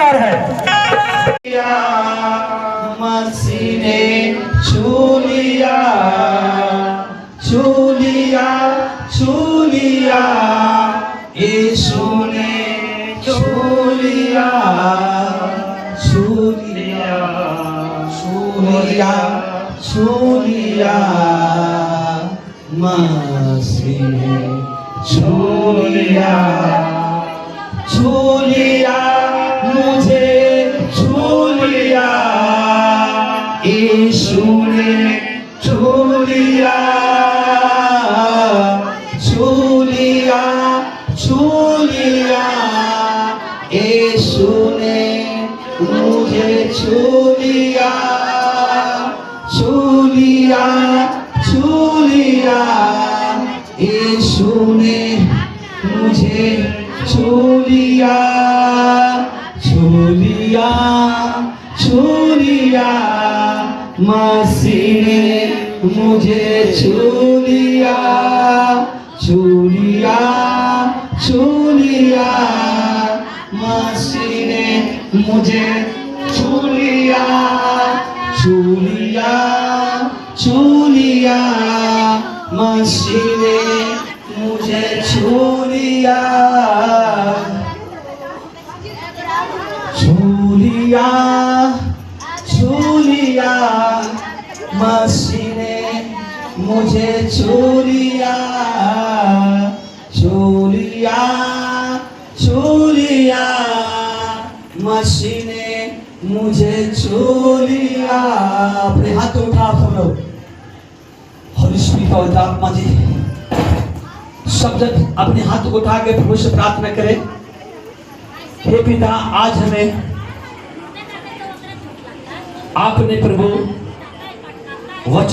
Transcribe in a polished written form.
विचार है। मसीह ने छू लिया, छू लिया, छू लिया, यीशु ने छू लिया, छू लिया, छू लिया, छू लिया, मसीह ने छू लिया, छू लिया, मुझे छू लिया, यीशु ने छू लिया, छू लिया, छू लिया, यीशु ने मुझे छू लिया, छू लिया, छू लिया, यीशु ने मुझे छू लिया, छू लिया, छू लिया, मसीह ने मुझे छू लिया, छू लिया, छू लिया, मसीह ने मुझे छू लिया, छू लिया, छू लिया, मसीह ने मुझे छू लिया, छू लिया, छू लिया, मसीह ने मुझे छू लिया, छू लिया, छू लिया, मसीह ने मुझे छू लिया। अपने हाथ उठा आप सब लोग, होली स्पिरिट पवित्र आत्मा जी सब जन अपने हाथ को उठा के प्रभु से प्रार्थना करें। हे पिता, आज हमें आपने प्रभु वचन